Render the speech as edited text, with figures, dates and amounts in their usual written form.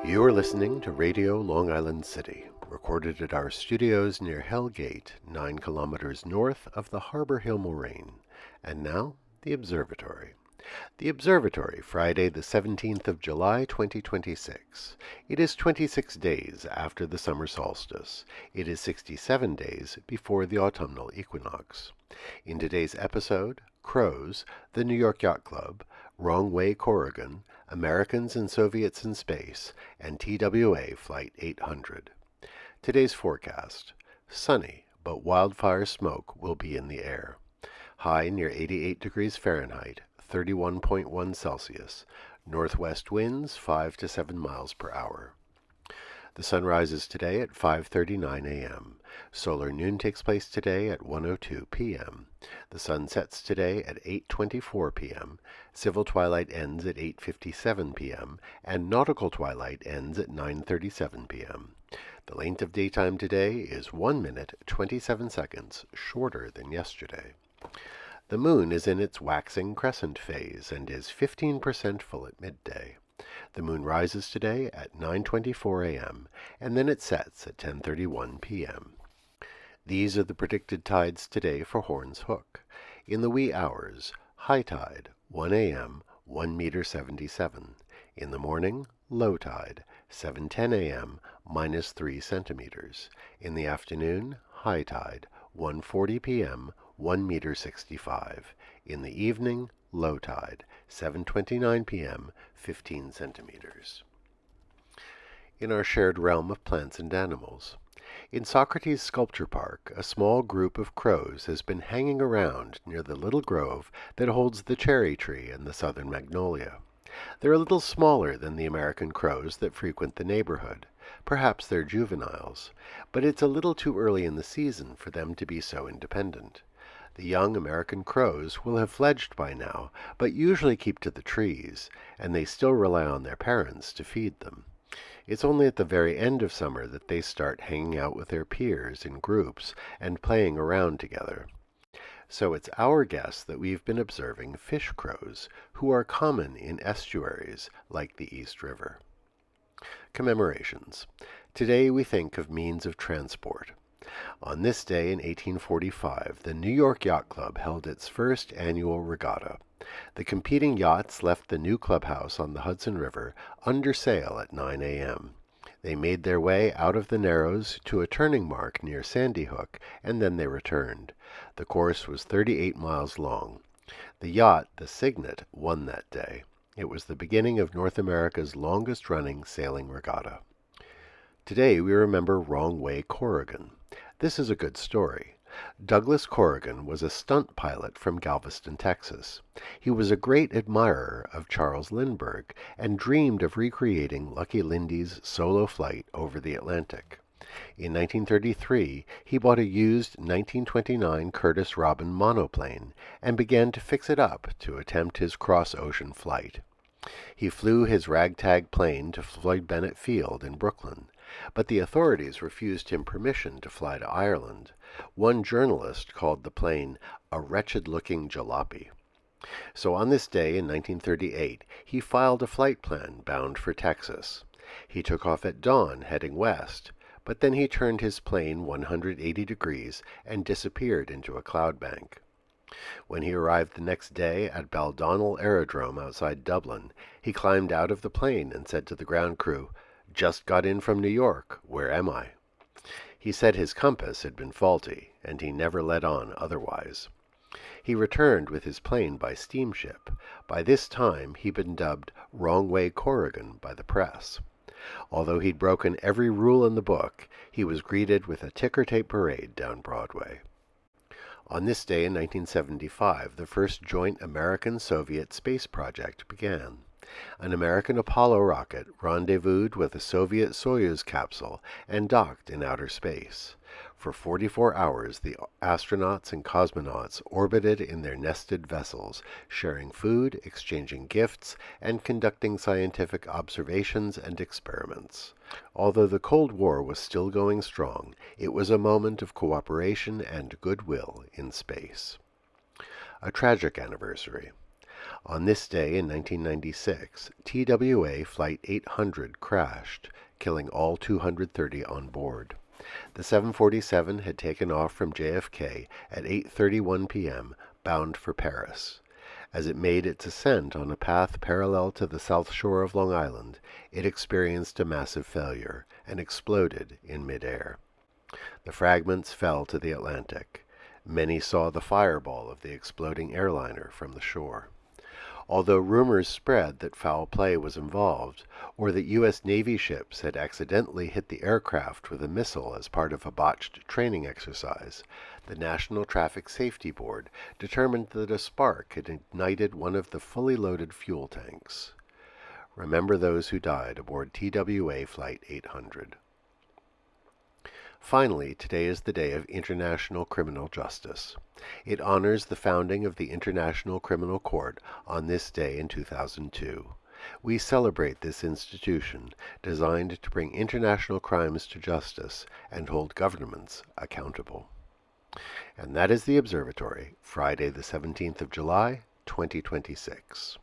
You are listening to Radio Long Island City, recorded at our studios near Hell Gate, 9 kilometers north of the Harbor Hill Moraine. And now, the Observatory. The Observatory, Friday the 17th of July, 2026. It is 26 days after the summer solstice. It is 67 days before the autumnal equinox. In today's episode, Crows, the New York Yacht Club, Wrong Way Corrigan, Americans and Soviets in Space, and TWA Flight 800. Today's forecast: sunny, but wildfire smoke will be in the air. High near 88 degrees Fahrenheit, 31.1 Celsius. Northwest winds 5 to 7 miles per hour. The sun rises today at 5:39 a.m. Solar noon takes place today at 1:02 p.m. The sun sets today at 8:24 p.m. Civil twilight ends at 8:57 p.m. and nautical twilight ends at 9:37 p.m. The length of daytime today is 1 minute 27 seconds shorter than yesterday. The moon is in its waxing crescent phase and is 15% full at midday. The moon rises today at 9:24 a.m., and then it sets at 10:31 p.m. These are the predicted tides today for Horn's Hook. In the wee hours, high tide, 1 a.m., 1 meter 77. In the morning, low tide, 7:10 a.m., minus 3 centimeters. In the afternoon, high tide, 1:40 p.m., 1 meter 65. In the evening, low tide, 7:29 p.m., 15 centimeters. In our shared realm of plants and animals, in Socrates Sculpture Park, a small group of crows has been hanging around near the little grove that holds the cherry tree and the southern magnolia. They're a little smaller than the American crows that frequent the neighborhood. Perhaps they're juveniles, but it's a little too early in the season for them to be so independent. The young American crows will have fledged by now, but usually keep to the trees, and they still rely on their parents to feed them. It's only at the very end of summer that they start hanging out with their peers in groups and playing around together. So it's our guess that we've been observing fish crows, who are common in estuaries like the East River. Commemorations. Today we think of means of transport. On this day in 1845, the New York Yacht Club held its first annual regatta. The competing yachts left the new clubhouse on the Hudson River under sail at 9 a.m. They made their way out of the Narrows to a turning mark near Sandy Hook, and then they returned. The course was 38 miles long. The yacht, the Signet, won that day. It was the beginning of North America's longest-running sailing regatta. Today we remember Wrong Way Corrigan. This is a good story. Douglas Corrigan was a stunt pilot from Galveston, Texas. He was a great admirer of Charles Lindbergh and dreamed of recreating Lucky Lindy's solo flight over the Atlantic. In 1933, he bought a used 1929 Curtiss Robin monoplane and began to fix it up to attempt his cross-ocean flight. He flew his ragtag plane to Floyd Bennett Field in Brooklyn, but the authorities refused him permission to fly to Ireland. One journalist called the plane a wretched-looking jalopy. So on this day in 1938, he filed a flight plan bound for Texas. He took off at dawn, heading west, but then he turned his plane 180 degrees and disappeared into a cloud bank. When he arrived the next day at Baldonnel Aerodrome outside Dublin, he climbed out of the plane and said to the ground crew, "Just got in from New York. Where am I?" He said his compass had been faulty, and he never let on otherwise. He returned with his plane by steamship. By this time he'd been dubbed Wrong Way Corrigan by the press. Although he'd broken every rule in the book, he was greeted with a ticker-tape parade down Broadway. On this day in 1975, the first joint American-Soviet space project began. An American Apollo rocket rendezvoused with a Soviet Soyuz capsule and docked in outer space. For 44 hours, the astronauts and cosmonauts orbited in their nested vessels, sharing food, exchanging gifts, and conducting scientific observations and experiments. Although the Cold War was still going strong, it was a moment of cooperation and goodwill in space. A tragic anniversary. On this day in 1996, TWA Flight 800 crashed, killing all 230 on board. The 747 had taken off from JFK at 8:31 p.m., bound for Paris. As it made its ascent on a path parallel to the south shore of Long Island, it experienced a massive failure and exploded in midair. The fragments fell to the Atlantic. Many saw the fireball of the exploding airliner from the shore. Although rumors spread that foul play was involved, or that U.S. Navy ships had accidentally hit the aircraft with a missile as part of a botched training exercise, the National Traffic Safety Board determined that a spark had ignited one of the fully loaded fuel tanks. Remember those who died aboard TWA Flight 800. Finally, today is the day of International Criminal Justice. It honors the founding of the International Criminal Court on this day in 2002. We celebrate this institution designed to bring international crimes to justice and hold governments accountable. And that is the Observatory, Friday the 17th of July, 2026.